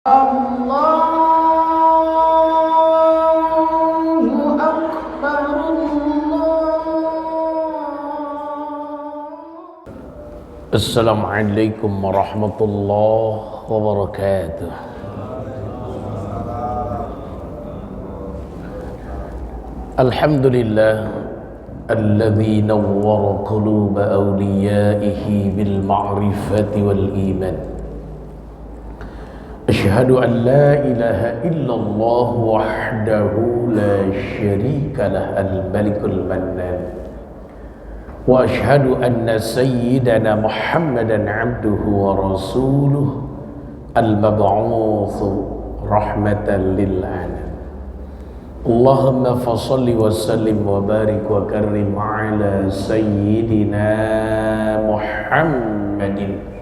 Allahu Akbar Assalamualaikum warahmatullahi wabarakatuh. Alhamdulillah alladzi nawwara quluba awliyaihi bil ma'rifati wal iman. Asyhadu an la ilaha illallah wahdahu la syarika lah al-malikul mannan. Wa asyhadu anna sayyidana Muhammadan abduhu wa rasuluh al-mab'utsu rahmatan lil alamin. Allahumma fassalli wa sallim wa barik wa karrim ala sayyidina Muhammadin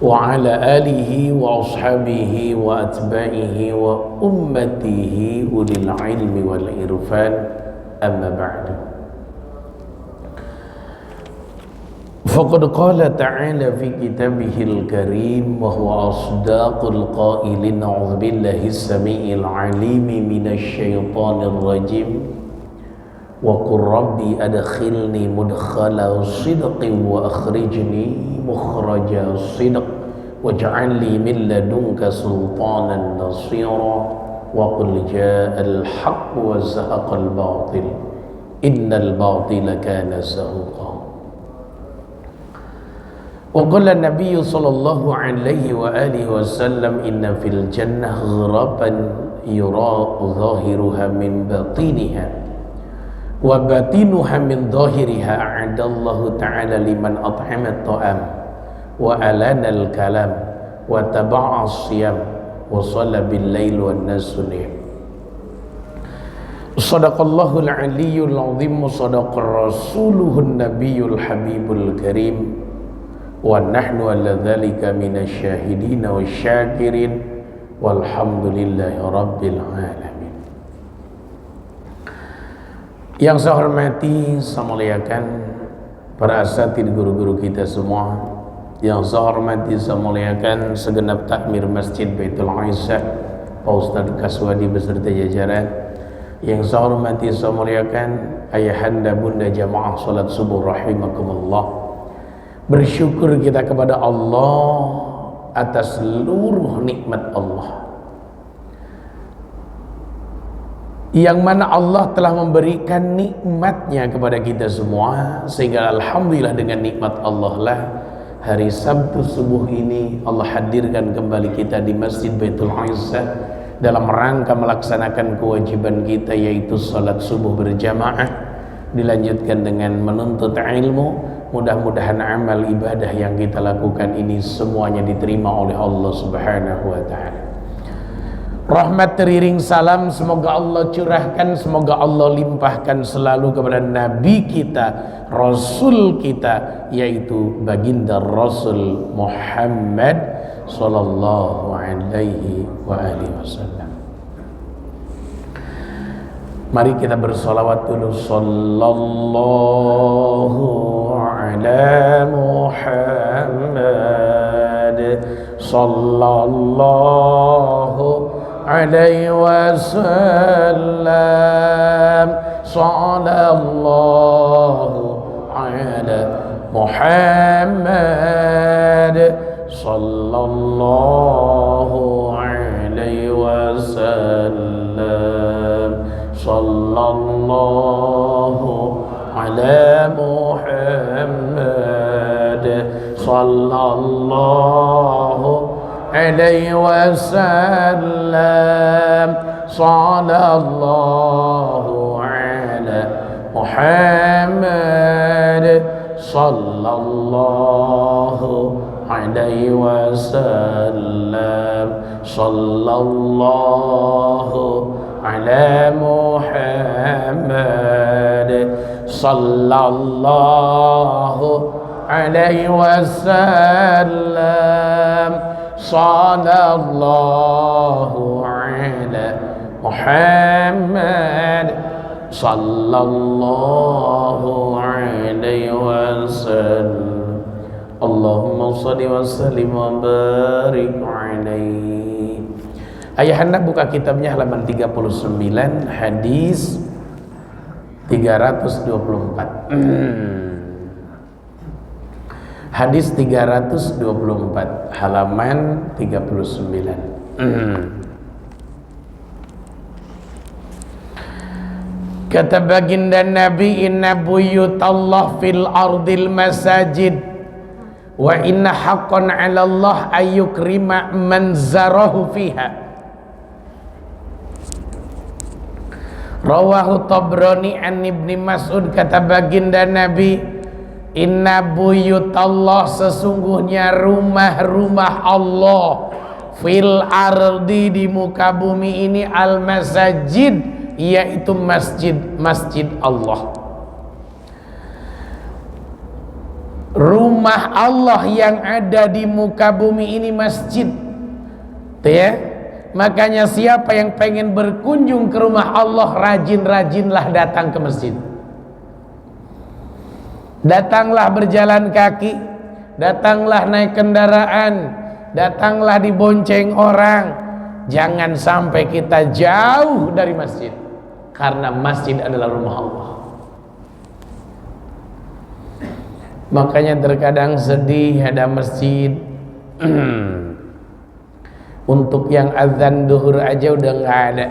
wa ala alihi wa ashabihi wa atba'ihi wa ummatihi ulil ilmi wal irfan, amma ba'du. Faqad qala ta'ala fi kitabihil karim wa huwa asdaqul qailin, a'udzu billahi as-sami'il 'alim minasy syaithanir rajim. Wa qur rabbi adkhilni mudkhala sidqin wa akhrijni mukhraja sidq waj'al li min ladunka sultanan nasira wa qul ja'al haqq wa zahaqal batil innal batila kana zahuqa. Wa qala an-nabiy sallallahu alaihi wa alihi wasallam inna fil jannah ghuraban yura zahiruha min batiniha wa batinuha min dhahiriha. A'adallahu ta'ala liman at'ama at-ta'am wa alana al-kalam wa taba'a as-siyam wa shalla bil-lail wan nasu niyam. Sadaqallahu al-aliyyul azim wa sadaqa rasuluhu an-nabiyyul habibul karim wa nahnu ala dhalika minasy syahidin wasyakirin walhamdulillahi rabbil alamin. Yang saya hormati, saya muliakan para asatidz guru-guru kita semua. Yang saya hormati, saya muliakan segenap takmir Masjid Baitul Aisyah, Pak Ustadz Kaswadi beserta jajaran. Yang saya hormati, saya muliakan ayahanda bunda jamaah salat subuh rahimakumullah. Bersyukur kita kepada Allah atas seluruh nikmat Allah, yang mana Allah telah memberikan nikmatnya kepada kita semua, sehingga alhamdulillah dengan nikmat Allah lah hari Sabtu subuh ini Allah hadirkan kembali kita di Masjid Baitul Aisyah dalam rangka melaksanakan kewajiban kita, yaitu salat subuh berjamaah, dilanjutkan dengan menuntut ilmu. Mudah-mudahan amal ibadah yang kita lakukan ini semuanya diterima oleh Allah Subhanahu wa ta'ala. Rahmat teriring salam semoga Allah curahkan, semoga Allah limpahkan selalu kepada Nabi kita, Rasul kita, yaitu baginda Rasul Muhammad sallallahu alaihi wa alihi wasallam. Mari kita bersolawat dulu. Sallallahu ala Muhammad sallallahu alaihi wasallam. Sallallahu ala Muhammad sallallahu alaihi wasallam. Sallallahu ala Muhammad sallallahu alaihi wasallam. Sallallahu ala Muhammad sallallahu alaihi wasallam. Sallallahu ala Muhammad sallallahu alaihi wasallam. Sallallahu ala Muhammad sallallahu alaihi wasallam. Allahumma shalli wa sallim wa barik alaihi. Ayahanda buka kitabnya halaman 39 hadis 324. Hadis 324 halaman 39. Kata baginda Nabi, inna buyutallah fil ardil masajid wa inna haqqan 'ala Allah ayyukrima man zarahu fiha. Rawahu Tabrani an Ibni Mas'ud. Kata baginda Nabi, inna buyutallah, sesungguhnya rumah-rumah Allah, fil ardi, di muka bumi ini, al masajid, yaitu masjid Allah. Rumah Allah yang ada di muka bumi ini masjid. Tuh ya. Makanya siapa yang pengen berkunjung ke rumah Allah, rajin-rajinlah datang ke masjid. Datanglah berjalan kaki, datanglah naik kendaraan, datanglah dibonceng orang. Jangan sampai kita jauh dari masjid, karena masjid adalah rumah Allah. Makanya terkadang sedih ada masjid untuk yang azan duhur aja udah nggak ada,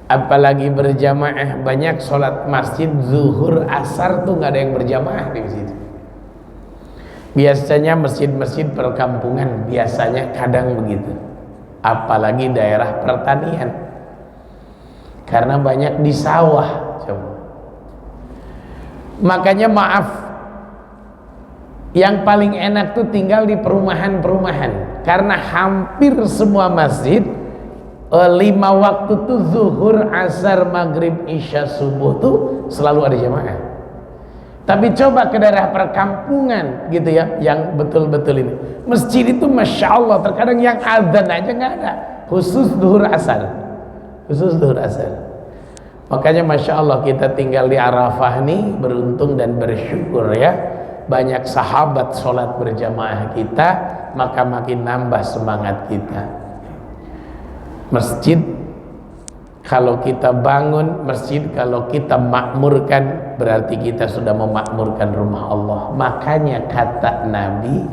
apalagi berjamaah. Banyak sholat masjid zuhur asar tuh nggak ada yang berjamaah di situ. Biasanya masjid-masjid perkampungan biasanya kadang begitu, apalagi daerah pertanian, karena banyak di sawah. Coba. Makanya maaf, yang paling enak tuh tinggal di perumahan-perumahan, karena hampir semua masjid 5 waktu tuh zuhur, asar, maghrib, isya, subuh tuh selalu ada jamaah. Tapi coba ke daerah perkampungan gitu ya, yang betul-betul ini masjid itu masya Allah terkadang yang azan aja nggak ada, khusus zuhur asar, khusus zuhur asar. Makanya masya Allah kita tinggal di Arafah nih beruntung dan bersyukur ya, banyak sahabat sholat berjamaah kita, maka makin nambah semangat kita. Masjid kalau kita bangun, masjid kalau kita makmurkan, berarti kita sudah memakmurkan rumah Allah. Makanya kata Nabi,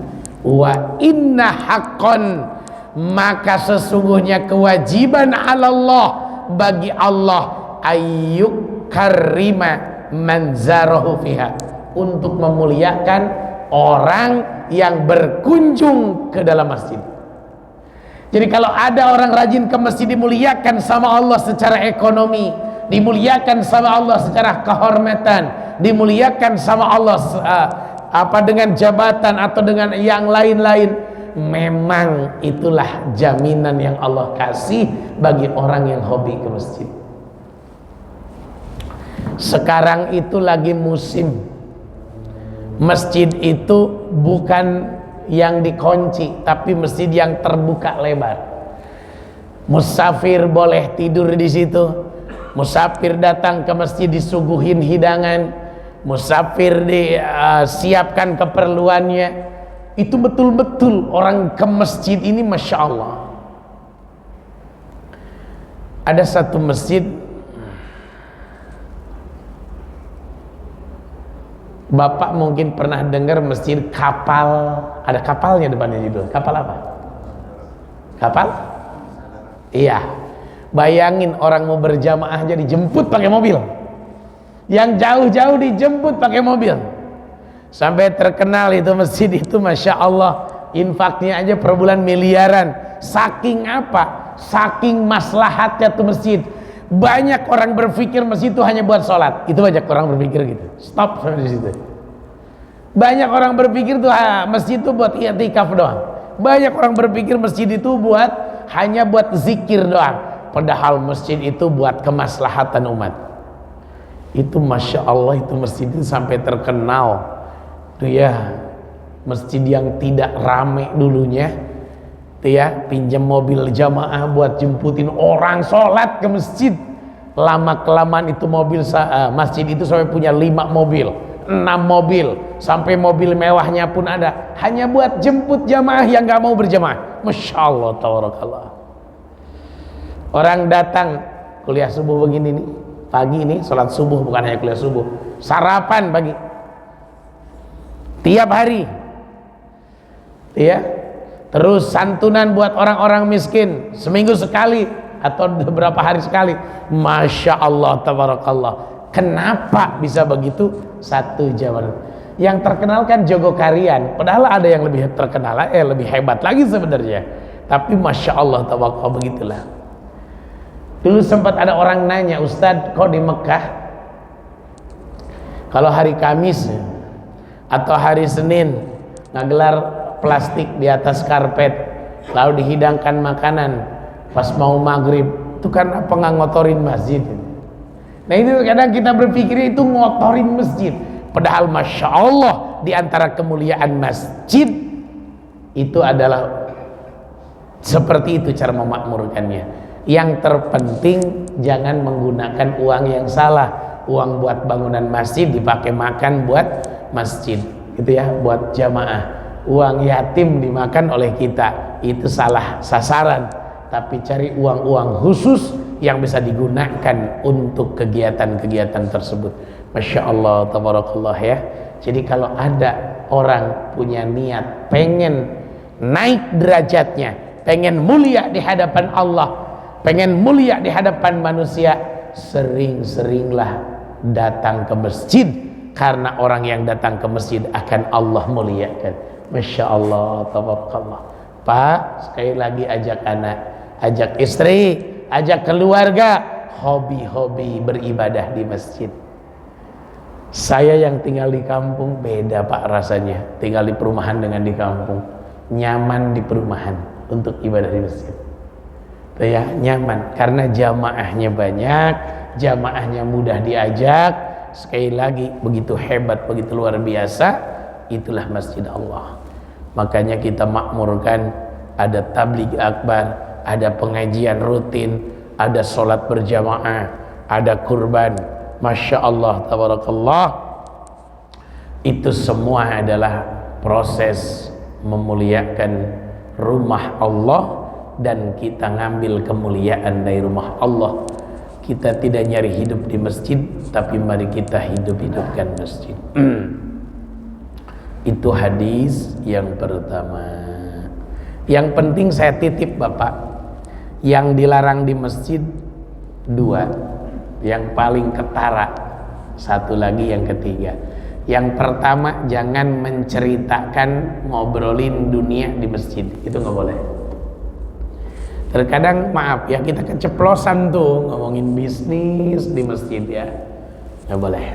wa inna haqqan, maka sesungguhnya kewajiban 'ala Allah, bagi Allah, ayyuk karima man zarahu fiha, untuk memuliakan orang yang berkunjung ke dalam masjid. Jadi kalau ada orang rajin ke masjid, dimuliakan sama Allah secara ekonomi, dimuliakan sama Allah secara kehormatan, dimuliakan sama Allah dengan jabatan atau dengan yang lain-lain. Memang itulah jaminan yang Allah kasih bagi orang yang hobi ke masjid. Sekarang itu lagi musim masjid itu bukan yang dikunci, tapi masjid yang terbuka lebar. Musafir boleh tidur di situ, musafir datang ke masjid disuguhin hidangan, musafir disiapkan keperluannya. Itu betul-betul orang ke masjid ini masya Allah. Ada satu masjid, Bapak mungkin pernah dengar masjid kapal, ada kapalnya depannya gitu. Kapal apa? Kapal? Iya. Bayangin orang mau berjamaah aja dijemput pakai mobil. Yang jauh-jauh dijemput pakai mobil. Sampai terkenal itu masjid itu masya Allah, infaknya aja per bulan miliaran. Saking apa? Saking maslahatnya tuh masjid. Banyak orang berpikir masjid itu hanya buat sholat. Itu banyak orang berpikir gitu. Stop sampai di situ. Banyak orang berpikir tuh masjid itu buat i'tikaf doang. Banyak orang berpikir masjid itu hanya buat zikir doang. Padahal masjid itu buat kemaslahatan umat. Itu masya Allah, itu masjid itu sampai terkenal. Tuh ya, masjid yang tidak rame dulunya. Ya, pinjam mobil jamaah buat jemputin orang sholat ke masjid. Lama kelamaan itu mobil masjid itu sampai punya 5 mobil 6 mobil, sampai mobil mewahnya pun ada, hanya buat jemput jamaah yang gak mau berjamaah. Masya Allah, tabarakallah. Orang datang kuliah subuh begini nih, pagi ini sholat subuh, bukan hanya kuliah subuh, sarapan pagi tiap hari ya, terus santunan buat orang-orang miskin seminggu sekali atau beberapa hari sekali. Masya Allah, tabarakallah. Kenapa bisa begitu? Satu jawaban. Yang terkenal kan Jogokarian, padahal ada yang lebih terkenal, lebih hebat lagi sebenarnya. Tapi Masya Allah, tabarakallah, begitulah. Dulu sempat ada orang nanya, Ustadz, kok di Mekah kalau hari Kamis atau hari Senin ngegelar plastik di atas karpet lalu dihidangkan makanan pas mau maghrib, itu kan apa nggak ngotorin masjid? Nah itu kadang kita berpikir itu ngotorin masjid, padahal Masya Allah di antara kemuliaan masjid itu adalah seperti itu cara memakmurkannya. Yang terpenting jangan menggunakan uang yang salah. Uang buat bangunan masjid dipakai makan buat masjid, gitu ya, buat jamaah. Uang yatim dimakan oleh kita, itu salah sasaran. Tapi cari uang-uang khusus yang bisa digunakan untuk kegiatan-kegiatan tersebut. Masya Allah, tabarakallah ya. Jadi kalau ada orang punya niat pengen naik derajatnya, pengen mulia di hadapan Allah, pengen mulia di hadapan manusia, sering-seringlah datang ke masjid, karena orang yang datang ke masjid akan Allah muliakan. Masya Allah, tabarakallah. Pak, sekali lagi ajak anak, ajak istri, ajak keluarga, hobi-hobi beribadah di masjid. Saya yang tinggal di kampung beda Pak rasanya, tinggal di perumahan dengan di kampung. Nyaman di perumahan untuk ibadah di masjid, ya, nyaman karena jamaahnya banyak, jamaahnya mudah diajak. Sekali lagi, begitu hebat, begitu luar biasa, itulah masjid Allah. Makanya kita makmurkan, ada tabligh akbar, ada pengajian rutin, ada sholat berjamaah, ada kurban. Masya Allah, tabarakallah. Itu semua adalah proses memuliakan rumah Allah, dan kita ngambil kemuliaan dari rumah Allah. Kita tidak nyari hidup di masjid, tapi mari kita hidup-hidupkan masjid. Itu hadis yang pertama. Yang penting saya titip Bapak, yang dilarang di masjid 2, yang paling ketara, satu lagi yang ketiga. Yang pertama, jangan menceritakan, ngobrolin dunia di masjid, itu nggak boleh. Terkadang maaf ya, kita keceplosan tuh ngomongin bisnis di masjid ya, nggak boleh.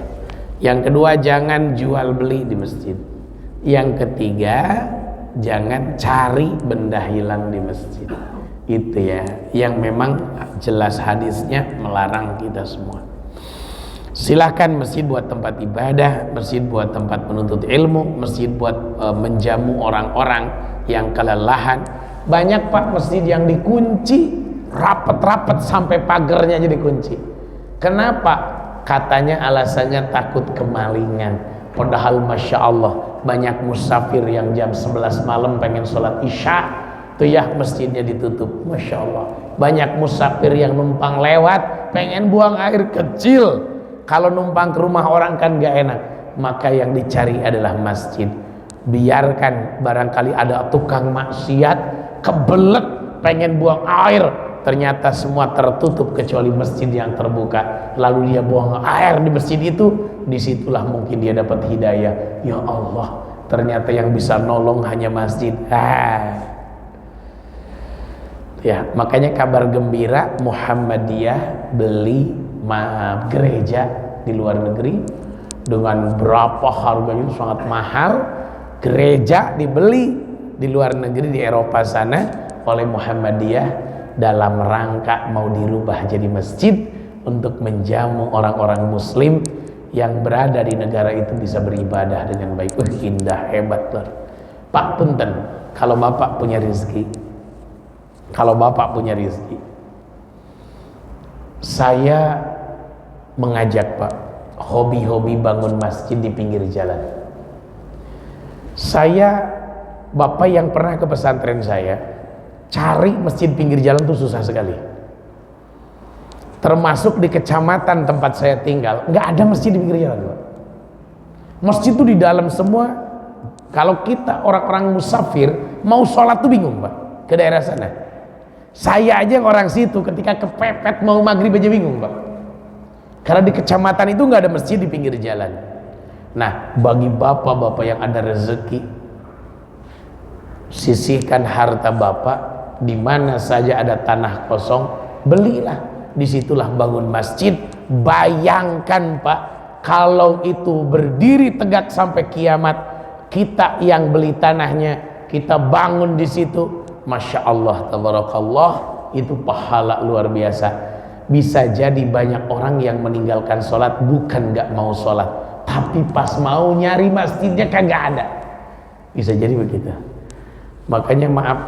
Yang kedua, jangan jual beli di masjid. Yang ketiga, jangan cari benda hilang di masjid. Itu ya, yang memang jelas hadisnya melarang kita semua. Silahkan masjid buat tempat ibadah, masjid buat tempat menuntut ilmu, masjid buat menjamu orang-orang yang kelelahan. Banyak Pak masjid yang dikunci rapet-rapet sampai pagarnya jadi kunci. Kenapa? Katanya alasannya takut kemalingan. Padahal Masya Allah, banyak musafir yang jam 11 malam pengen sholat isya, tuh ya masjidnya ditutup. Masya Allah. Banyak musafir yang numpang lewat pengen buang air kecil, kalau numpang ke rumah orang kan gak enak. Maka yang dicari adalah masjid. Biarkan barangkali ada tukang maksiat kebelet pengen buang air, ternyata semua tertutup kecuali masjid yang terbuka, lalu dia buang air di masjid itu. Disitulah mungkin dia dapat hidayah. Ya Allah, ternyata yang bisa nolong hanya masjid. Ya, makanya kabar gembira, Muhammadiyah beli gereja di luar negeri dengan berapa harganya, sangat mahal. Gereja dibeli di luar negeri, di Eropa sana, oleh Muhammadiyah dalam rangka mau dirubah jadi masjid untuk menjamu orang-orang muslim yang berada di negara itu bisa beribadah dengan baik. Indah, hebat loh. Pak punten, kalau Bapak punya rezeki, saya mengajak Pak, hobi-hobi bangun masjid di pinggir jalan. Saya, bapak yang pernah ke pesantren saya, cari masjid pinggir jalan tuh susah sekali. Termasuk di kecamatan tempat saya tinggal, nggak ada masjid di pinggir jalan, Pak. Masjid tuh di dalam semua. Kalau kita orang-orang musafir mau sholat tuh bingung, Pak, ke daerah sana. Saya aja orang situ ketika kepepet mau maghrib aja bingung, Pak, karena di kecamatan itu nggak ada masjid di pinggir jalan. Nah, bagi bapak-bapak yang ada rezeki, sisihkan harta bapak, di mana saja ada tanah kosong, belilah, disitulah bangun masjid. Bayangkan, Pak, kalau itu berdiri tegak sampai kiamat, kita yang beli tanahnya, kita bangun di situ, masya Allah, tabarakallah, itu pahala luar biasa. Bisa jadi banyak orang yang meninggalkan sholat bukan gak mau sholat, tapi pas mau nyari masjidnya kagak ada. Bisa jadi begitu. Makanya maaf,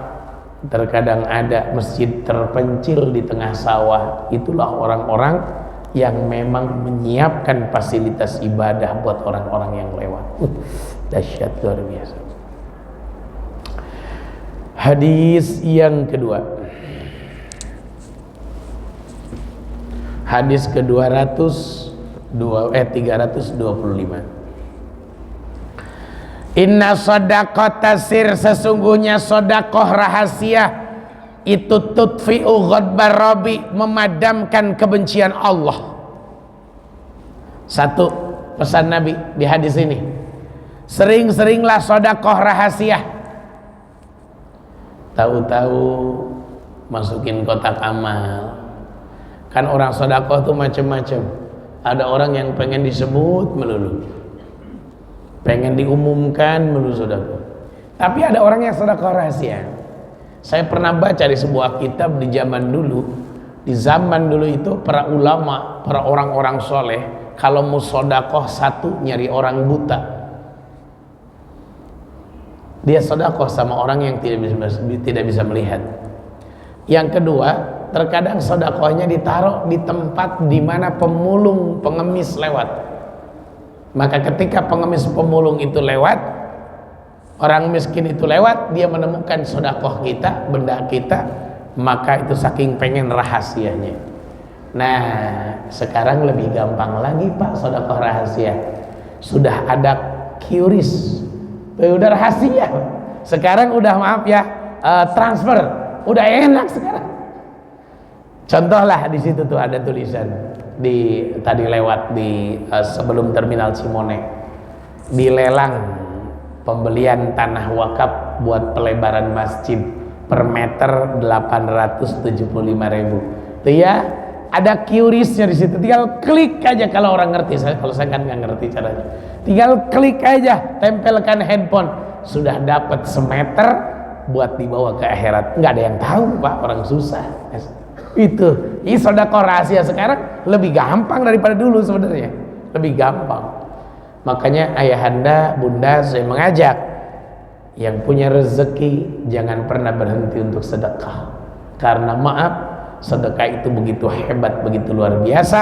terkadang ada masjid terpencil di tengah sawah. Itulah orang-orang yang memang menyiapkan fasilitas ibadah buat orang-orang yang lewat. Dahsyat, luar biasa. Hadis yang kedua, hadis ke-325. Inna shadaqata sir, sesungguhnya sedekah rahasia itu tudfi'u ghadbar rabbi, memadamkan kebencian Allah. Satu pesan Nabi di hadis ini, sering-seringlah sedekah rahasia. Tahu-tahu masukin kotak amal. Kan orang sedekah tuh macam-macam. Ada orang yang pengen disebut melulu, pengen diumumkan melulu sedekah. Tapi ada orang yang sedekah rahasia. Saya pernah baca di sebuah kitab di zaman dulu. Di zaman dulu itu para ulama, para orang-orang soleh, kalau mau sedekah, satu, nyari orang buta. Dia sedekah sama orang yang tidak bisa melihat. Yang kedua, terkadang sedekahnya ditaruh di tempat di mana pemulung, pengemis lewat. Maka ketika pengemis pemulung itu lewat, orang miskin itu lewat, dia menemukan sedekah kita, benda kita, maka itu saking pengen rahasianya. Nah, sekarang lebih gampang lagi, Pak, sedekah rahasia. Sudah ada QRIS, udah rahasia. Sekarang udah, maaf ya, transfer, udah enak sekarang. Contohlah di situ tuh ada tulisan di tadi lewat di sebelum terminal Cimone, dilelang pembelian tanah wakaf buat pelebaran masjid per meter 875.000. Tuh ya, ada QRIS-nya di situ. Tinggal klik aja kalau orang ngerti. Kalau saya kan nggak ngerti caranya. Tinggal klik aja, tempelkan handphone, sudah dapat semeter buat dibawa ke akhirat. Nggak ada yang tahu, Pak, orang susah. Itu, ini sedekah rahasia sekarang lebih gampang daripada dulu sebenarnya. Lebih gampang. Makanya ayahanda, bunda, saya mengajak yang punya rezeki jangan pernah berhenti untuk sedekah. Karena maaf, sedekah itu begitu hebat, begitu luar biasa.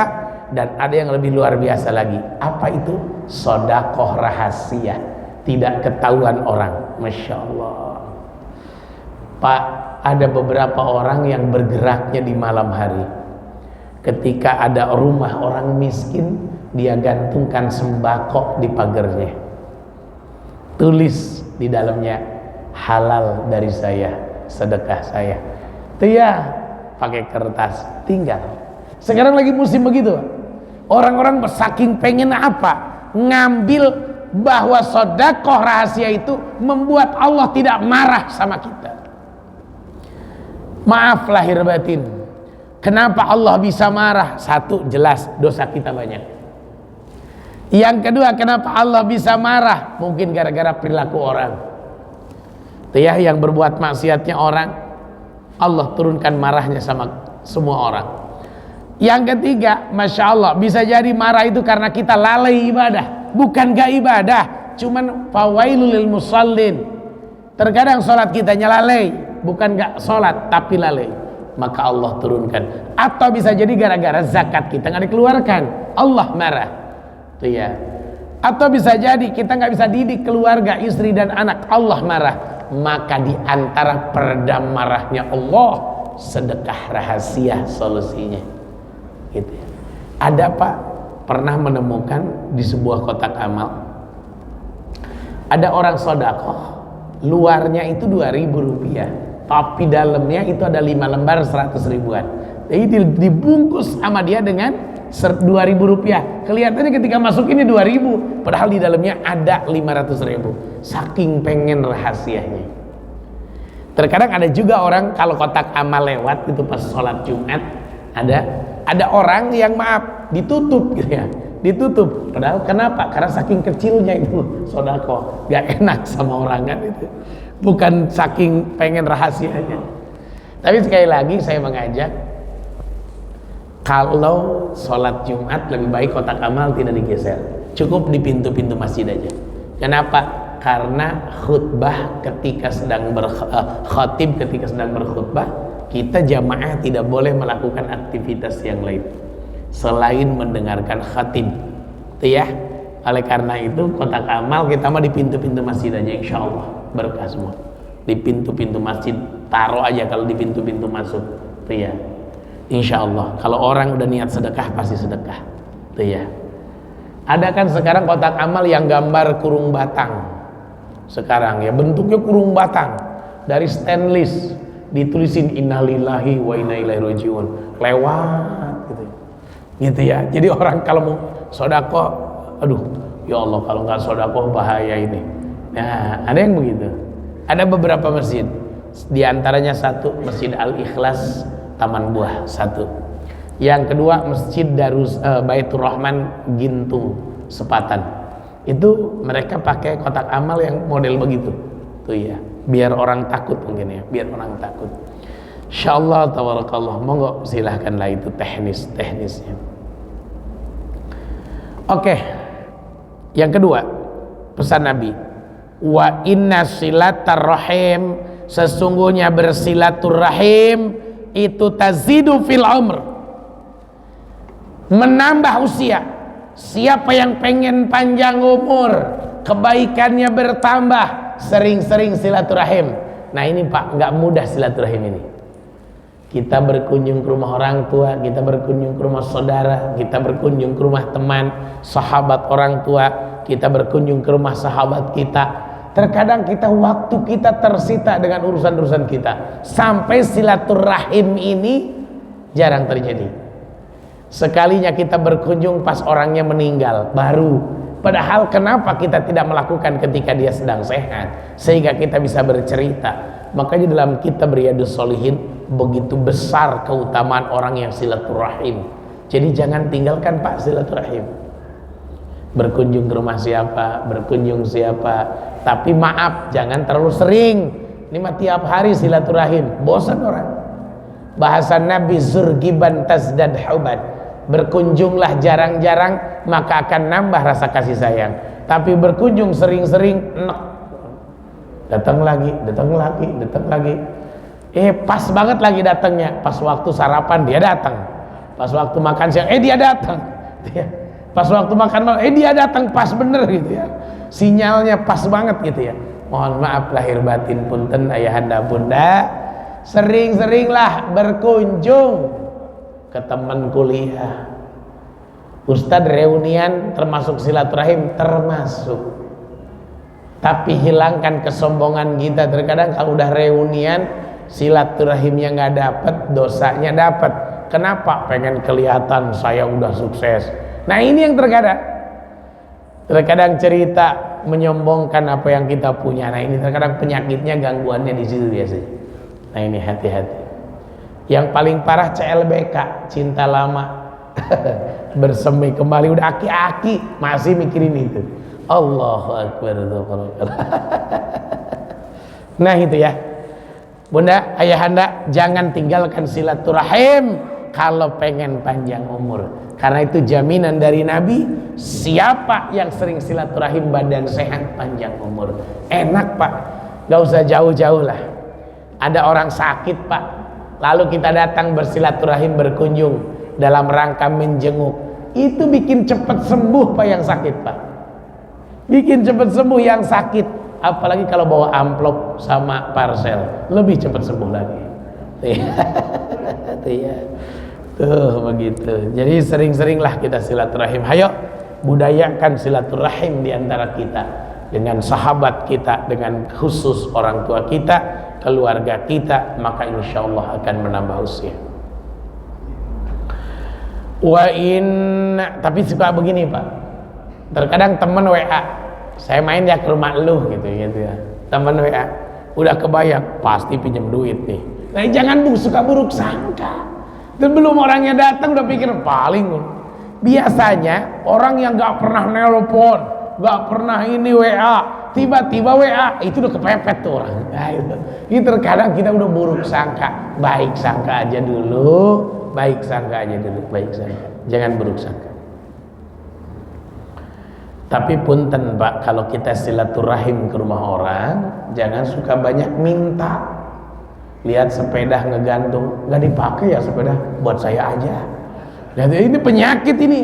Dan ada yang lebih luar biasa lagi. Apa itu? Sedekah rahasia, tidak ketahuan orang. Masya Allah, Pak, ada beberapa orang yang bergeraknya di malam hari. Ketika ada rumah orang miskin, dia gantungkan sembako di pagarnya, tulis di dalamnya, halal dari saya, sedekah saya. Itu ya, pakai kertas, tinggal. Sekarang lagi musim begitu. Orang-orang saking pengen apa? Ngambil bahwa sedekah rahasia itu membuat Allah tidak marah sama kita. Maaf lahir batin. Kenapa Allah bisa marah? Satu, jelas dosa kita banyak. Yang kedua, kenapa Allah bisa marah? Mungkin gara-gara perilaku orang. Itu ya, yang berbuat maksiatnya orang, Allah turunkan marahnya sama semua orang. Yang ketiga, Masya Allah, bisa jadi marah itu karena kita lalai ibadah. Bukan gak ibadah, cuman fawailul lil musallin. Terkadang sholat kita lalai, bukan gak sholat tapi lalai, maka Allah turunkan. Atau bisa jadi gara-gara zakat kita gak dikeluarkan, Allah marah. Tuh ya. Atau bisa jadi kita nggak bisa didik keluarga, istri dan anak, Allah marah. Maka di antara peredam marahnya Allah, sedekah rahasia solusinya. Gitu ya. Ada Pak, pernah menemukan di sebuah kotak amal, ada orang sodakoh, luarnya itu 2.000 rupiah, tapi dalamnya itu ada 5 lembar 100 ribuan. Jadi dibungkus sama dia dengan 2.000 rupiah. Kelihatannya ketika masuk ini 2.000, padahal di dalamnya ada 500.000. Saking pengen rahasianya. Terkadang ada juga orang kalau kotak amal lewat itu pas sholat Jumat, ada orang yang maaf ditutup gitu ya, ditutup. Padahal kenapa? Karena saking kecilnya itu sodako, gak enak sama orang kan itu. Bukan saking pengen rahasianya. Tapi sekali lagi saya mengajak, kalau sholat Jumat lebih baik kotak amal tidak digeser, cukup di pintu-pintu masjid aja. Kenapa? Karena khutbah ketika sedang khatib ketika sedang berkhutbah, kita jamaah tidak boleh melakukan aktivitas yang lain selain mendengarkan khatib. Itu ya. Oleh karena itu kotak amal kita mah di pintu-pintu masjid aja, insya Allah berkah semua. Di pintu-pintu masjid taruh aja kalau di pintu-pintu masuk. Itu ya. Insya Allah kalau orang udah niat sedekah pasti sedekah. Itu ya. Ada kan sekarang kotak amal yang gambar kurung batang. Sekarang ya bentuknya kurung batang dari stainless, ditulisin innalillahi wa inna ilaihi rajiun, lewat gitu ya. Jadi orang kalau mau sodako, aduh ya Allah kalau nggak sodako bahaya ini. Nah ada yang begitu. Ada beberapa masjid, diantaranya satu Masjid Al-Ikhlas Taman Buah satu, yang kedua Masjid Baitur Rahman Gintung Sepatan. Itu mereka pakai kotak amal yang model begitu tuh ya, biar orang takut mungkin ya, biar orang takut. Insyaallah tabarakallah, monggo silahkanlah itu teknisnya. Oke. Yang kedua, pesan Nabi, wa inna silaturrahim, sesungguhnya bersilaturrahim itu tazidu fil umr, menambah usia. Siapa yang pengen panjang umur, kebaikannya bertambah, sering-sering silaturahim. Nah ini Pak, nggak mudah silaturahim ini. Kita berkunjung ke rumah orang tua, kita berkunjung ke rumah saudara, kita berkunjung ke rumah teman, sahabat orang tua, kita berkunjung ke rumah sahabat kita. Terkadang waktu kita tersita dengan urusan-urusan kita, sampai silaturahim ini jarang terjadi. Sekalinya kita berkunjung pas orangnya meninggal baru. Padahal kenapa kita tidak melakukan ketika dia sedang sehat, sehingga kita bisa bercerita. Makanya dalam kitab Riyadhus Shalihin begitu besar keutamaan orang yang silaturahim. Jadi jangan tinggalkan Pak silaturahim. Berkunjung ke rumah siapa, berkunjung siapa, tapi maaf jangan terlalu sering. Ini mah tiap hari silaturahim, bosan orang. Bahasa Nabi zurgiban tazdad huban, berkunjunglah jarang-jarang maka akan nambah rasa kasih sayang. Tapi berkunjung sering-sering, enak. Datang lagi. Pas banget lagi datangnya. Pas waktu sarapan dia datang. Pas waktu makan siang, dia datang. Pas waktu makan malam, dia datang pas bener gitu ya. Sinyalnya pas banget gitu ya. Mohon maaf lahir batin punten ayahanda bunda. Sering-seringlah berkunjung ke teman kuliah, ustadz reunian, termasuk silaturahim, termasuk. Tapi hilangkan kesombongan kita. Terkadang kalau udah reunian silaturahimnya nggak dapet, dosanya dapet. Kenapa? Pengen kelihatan saya udah sukses. Nah ini yang terkadang cerita menyombongkan apa yang kita punya. Nah ini terkadang penyakitnya, gangguannya di situ biasanya. Nah ini hati-hati. Yang paling parah CLBK, cinta lama bersemi kembali, udah aki-aki masih mikirin itu. Allahu Akbar. Nah itu ya bunda, ayahanda, jangan tinggalkan silaturahim kalau pengen panjang umur, karena itu jaminan dari Nabi. Siapa yang sering silaturahim badan sehat, panjang umur. Enak Pak, gak usah jauh-jauh lah. Ada orang sakit Pak, lalu kita datang bersilaturahim, berkunjung dalam rangka menjenguk. itu bikin cepat sembuh Pak yang sakit Pak. Bikin cepat sembuh yang sakit. Apalagi kalau bawa amplop sama parcel, lebih cepat sembuh lagi. Tuh begitu. Jadi sering-seringlah kita silaturahim. Hayo budayakan silaturahim di antara kita dengan sahabat kita, dengan khusus orang tua kita, keluarga kita, maka insya Allah akan menambah usia. Tapi suka begini Pak. Terkadang teman WA, saya main ya ke rumah lu gitu ya. Teman WA, udah kebayang pasti pinjam duit nih. Nah, jangan suka buruk sangka. Dan belum orangnya datang udah pikir paling. Biasanya orang yang gak pernah nelpon, gak pernah ini WA, tiba-tiba WA itu udah kepepet tuh orang. Nah, itu terkadang kita udah buruk sangka. Baik sangka aja dulu, baik sangka aja dulu, baik sangka. Jangan buruk sangka. Tapi punten Pak, kalau kita silaturahim ke rumah orang, jangan suka banyak minta. Lihat sepeda ngegantung, nggak dipakai ya sepeda, buat saya aja. Lihat ini penyakit ini.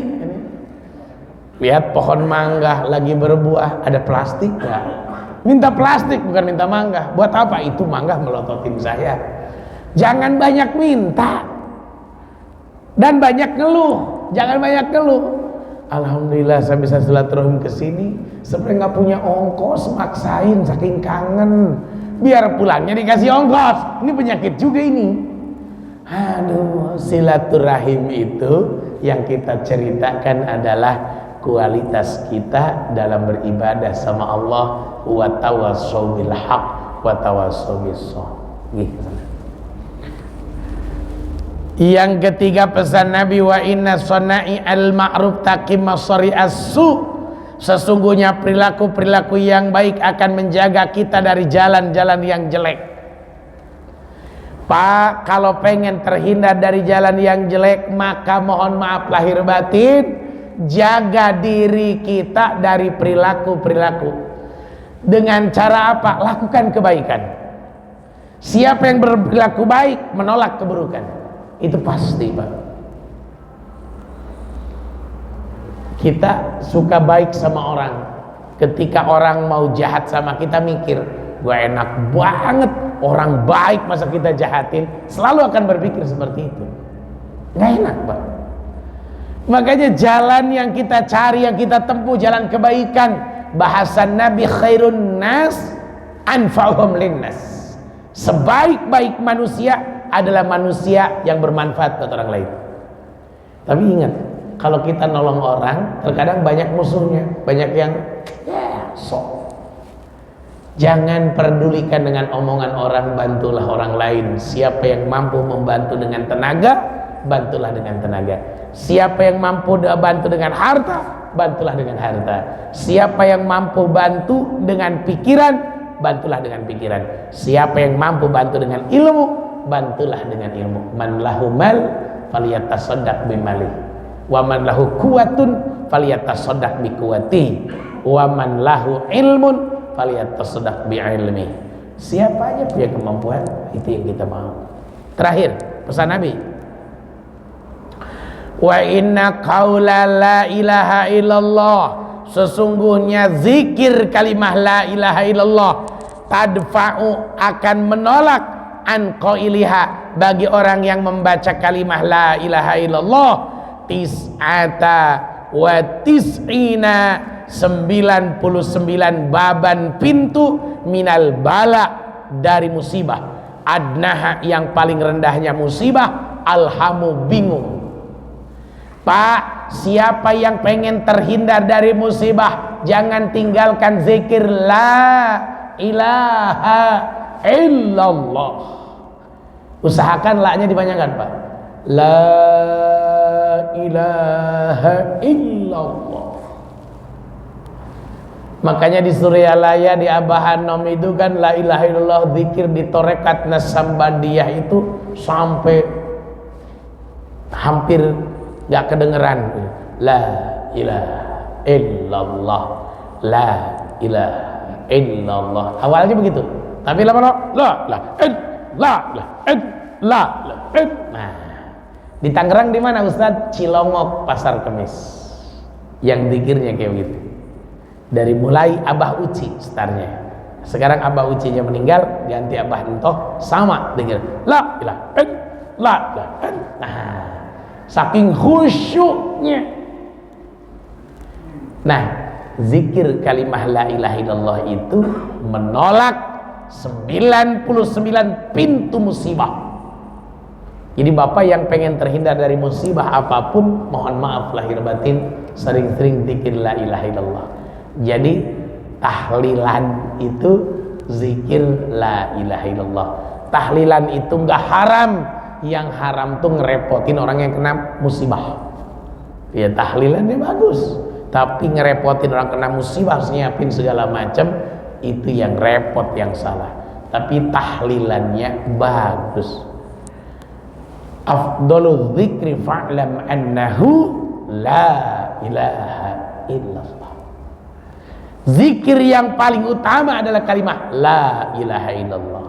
Lihat pohon mangga lagi berbuah, ada plastik nggak? Minta plastik bukan minta mangga. Buat apa? Itu mangga melototin saya. Jangan banyak minta dan banyak ngeluh. Jangan banyak ngeluh. Alhamdulillah saya bisa silaturahim ke sini. Sebenarnya nggak punya ongkos, maksain saking kangen. Biar pulangnya dikasih ongkos. Ini penyakit juga ini. Aduh, silaturahim itu yang kita ceritakan adalah kualitas kita dalam beribadah sama Allah. Wa tawassaw bil haq wa tawassaw bis sabr. Yang ketiga pesan Nabi, wa inna sana'i al ma'ruf taqim masari as-su. Sesungguhnya perilaku-perilaku yang baik akan menjaga kita dari jalan-jalan yang jelek. Pak, kalau pengen terhindar dari jalan yang jelek, maka mohon maaf lahir batin, jaga diri kita dari perilaku-perilaku. Dengan cara apa? Lakukan kebaikan. Siapa yang berperilaku baik menolak keburukan. Itu pasti Pak. Kita suka baik sama orang. Ketika orang mau jahat sama kita, mikir, gue enak banget orang baik masa kita jahatin. Selalu akan berpikir seperti itu. Gak enak Pak. Makanya jalan yang kita cari, yang kita tempuh, jalan kebaikan. Bahasa Nabi, khairun nas anfa'uhum linnas. Sebaik-baik manusia adalah manusia yang bermanfaat buat orang lain. Tapi ingat, kalau kita nolong orang, terkadang banyak musuhnya, banyak yang sok. Jangan pedulikan dengan omongan orang, bantulah orang lain. Siapa yang mampu membantu dengan tenaga, bantulah dengan tenaga. Siapa yang mampu bantu dengan harta, bantulah dengan harta. Siapa yang mampu bantu dengan pikiran, bantulah dengan pikiran. Siapa yang mampu bantu dengan ilmu, bantulah dengan ilmu. Man lahu mal falyatasaddaq bimali. Wa man lahu quwwatun falyatasaddaq bi quwwati. Wa man lahu ilmun falyatasaddaq bi ilmi. Siapa aja punya kemampuan, itu yang kita mau. Terakhir pesan Nabi, wa inna qaula la ilaha illallah, sesungguhnya zikir kalimah la ilaha illallah tadfa'u, akan menolak an qailiha, bagi orang yang membaca kalimah la ilaha illallah, tis'ata wa tis'ina, 99 baban pintu, minal bala, dari musibah, adnaha, yang paling rendahnya musibah, alhamu, bingung. Pak, siapa yang pengen terhindar dari musibah, jangan tinggalkan zikir la ilaha illallah. Usahakan la-nya dipanjangkan Pak. La ilaha illallah. Makanya di surya laya, di abahanom itu kan la ilaha illallah, zikir di torekat nasambandiyah itu sampai hampir gak kedengeran. La ilaha illallah, la ilaha illallah. Awalnya begitu, tapi lama-lama la. Nah, Di Tangerang di mana Ustadz? Cilongok, Pasar Kemis. Yang zikirnya kayak begitu. Dari mulai Abah Uci startnya. Sekarang Abah Ucinya meninggal, ganti Abah Entoh, sama dengan la ilaha la ilaha. Nah, saking khusyuknya. Nah, zikir kalimah la ilaha illallah itu menolak 99 pintu musibah. Jadi bapak yang pengen terhindar dari musibah apapun, mohon maaf lahir batin, sering-sering zikir la ilaha illallah. Jadi tahlilan itu zikir la ilaha illallah. Tahlilan itu enggak haram, yang haram tuh ngerepotin orang yang kena musibah. Ya tahlilannya bagus, tapi ngerepotin orang kena musibah, harus nyiapin segala macam, itu yang repot, yang salah. Tapi tahlilannya bagus. Afdalul dzikri fa'lam annahu la ilaha illallah. Zikir yang paling utama adalah kalimat la ilaha illallah.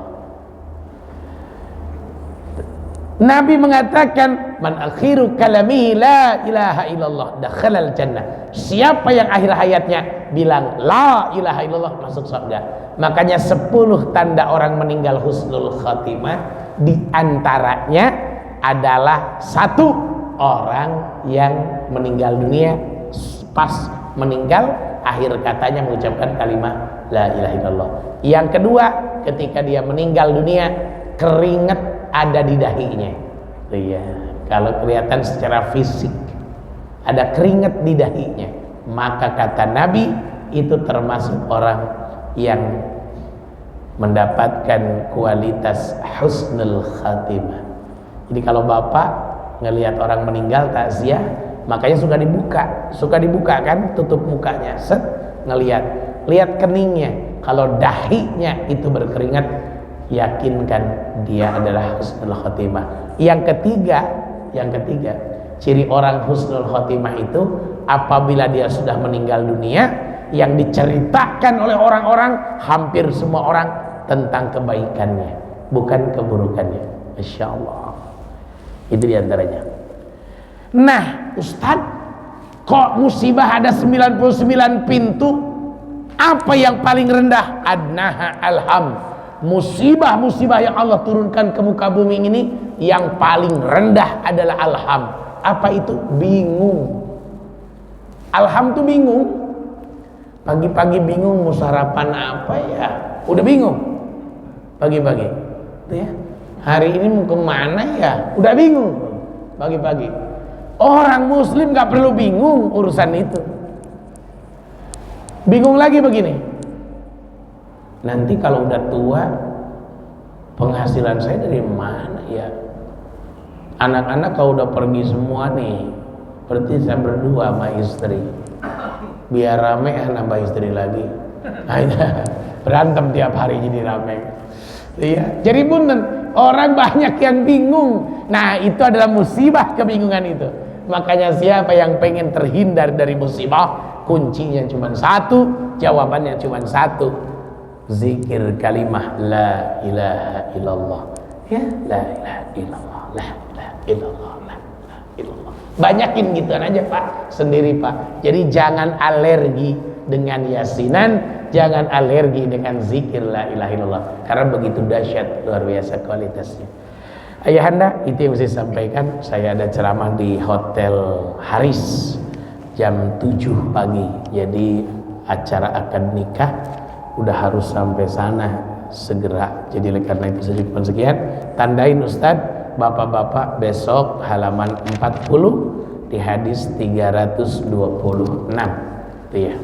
Nabi mengatakan man akhiru kalamihi la ilaha illallah dakhalal jannah. Siapa yang akhir hayatnya bilang la ilaha illallah masuk surga. Makanya 10 tanda orang meninggal husnul khatimah, di antaranya adalah 1 orang yang meninggal dunia pas meninggal akhir katanya mengucapkan kalimat la ilaha illallah. Yang kedua, ketika dia meninggal dunia keringat ada di dahinya. Iya, kalau kelihatan secara fisik ada keringat di dahinya, maka kata Nabi itu termasuk orang yang mendapatkan kualitas husnul khatimah. Jadi kalau bapak ngelihat orang meninggal takziah, makanya suka dibuka kan, tutup mukanya, set, lihat keningnya. Kalau dahinya itu berkeringat, yakinkan dia adalah husnul khatimah. Yang ketiga, ciri orang husnul khatimah itu apabila dia sudah meninggal dunia, yang diceritakan oleh orang-orang, hampir semua orang tentang kebaikannya, bukan keburukannya. Masya Allah. Itu diantaranya. Nah, Ustadz, kok musibah ada 99 pintu? Apa yang paling rendah? Adnaha alham. Musibah-musibah yang Allah turunkan ke muka bumi ini, yang paling rendah adalah alham. Apa itu? Bingung. Alham tuh bingung. Pagi-pagi bingung mau sarapan apa ya? Udah bingung. Pagi-pagi. Tuh ya. Hari ini mau kemana ya? Udah bingung pagi-pagi. Orang muslim gak perlu bingung urusan itu. Bingung lagi begini, nanti kalau udah tua penghasilan saya dari mana ya? Anak-anak kalau udah pergi semua nih, berarti saya berdua sama istri, biar rame nambah istri lagi. Berantem tiap hari jadi rame. Iya, jadi punten, orang banyak yang bingung. Nah, itu adalah musibah, kebingungan itu. Makanya siapa yang pengen terhindar dari musibah, kuncinya cuma 1, jawabannya cuma 1. Zikir kalimah la ilaha illallah. Ya, la ilaha illallah, la ilaha illallah, la ilaha illallah. Banyakin gituan aja Pak, sendiri Pak. Jadi jangan alergi dengan yasinan, jangan alergi dengan zikir la ilaha illallah, karena begitu dahsyat, luar biasa kualitasnya. Ayahanda, itu yang saya sampaikan. Saya ada ceramah di Hotel Haris jam 7 pagi. Jadi acara akad nikah udah harus sampai sana segera. Jadi karena itu saya cukupkan sekian. Tandain Ustadz, bapak-bapak besok halaman 40 di hadis 326. Itu ya.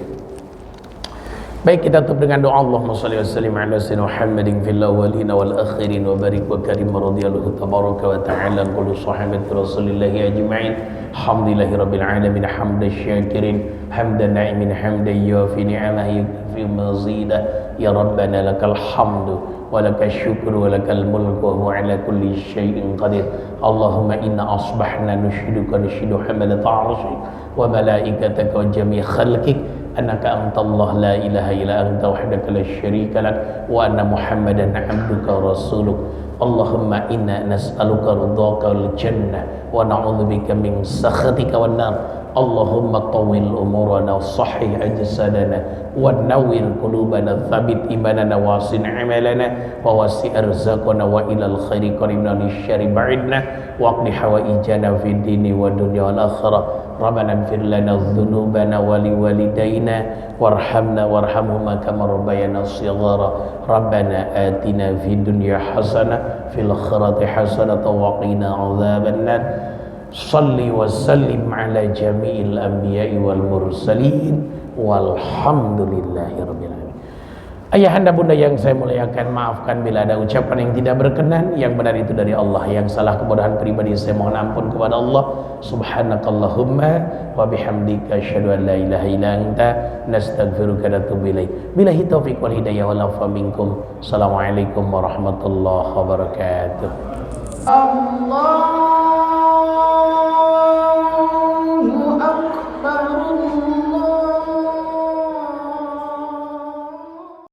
Baik, kita tutup dengan doa. Allahumma shalli wa sallim ala sayyidina Muhammadin fil awwalin wal akhirin wa barik wa karim radhiyallahu tabaraka wa ta'ala kullu sahabati Rasulillah ajma'in. Alhamdulillahi rabbil alamin hamdan syakirin hamdan na'imin hamdan yufi ni'amahi fi mazida ya rabbana lakal hamdu wa lakal syukru wa lakal mulku wa huwa ala kulli syai'in qadir. Allahumma inna asbahna nushiduka nushidu hamalat 'arsyik wa malaikataka wa jami' khalqik annaka antallah la ilaha illa anta wahdaka la syarika lak wa anna muhammadan abduka rasuluk Allahumma inna nas'aluka ridhaka wal jannah wa na'udzubika min sakhatika wan nar. Allahumma tawil umurana wa sahih ajsadana wa nawwir qulubana thabit imanana wa asin amalana wa wasi' arzaqana wa ilal khairi qaribna li syarri ba'idna wa aqdi hawaijana fid dini wa dunya wal akhirah. Rabbana ighfir lana dhunubana wa liwalidayna warhamna warhamhuma kama rabbayana shighara. Rabbana atina fid dunya hasanah fil akhirati hasanah wa qina adzaban nar. Salli wa sallim ala jami'il anbiya'i wal mursalin walhamdulillahi rabbil alamin. Ayahanda bunda yang saya muliakan, maafkan bila ada ucapan yang tidak berkenan. Yang benar itu dari Allah, yang salah kebodohan pribadi saya mohon ampun kepada Allah. Subhanakallahumma wa bihamdika asyhadu an la ilaha illa anta nastaghfiruka wa natubu ilaik. Billahi taufiq wal hidayah wal afa minkum. Assalamualaikum warahmatullahi wabarakatuh. Allah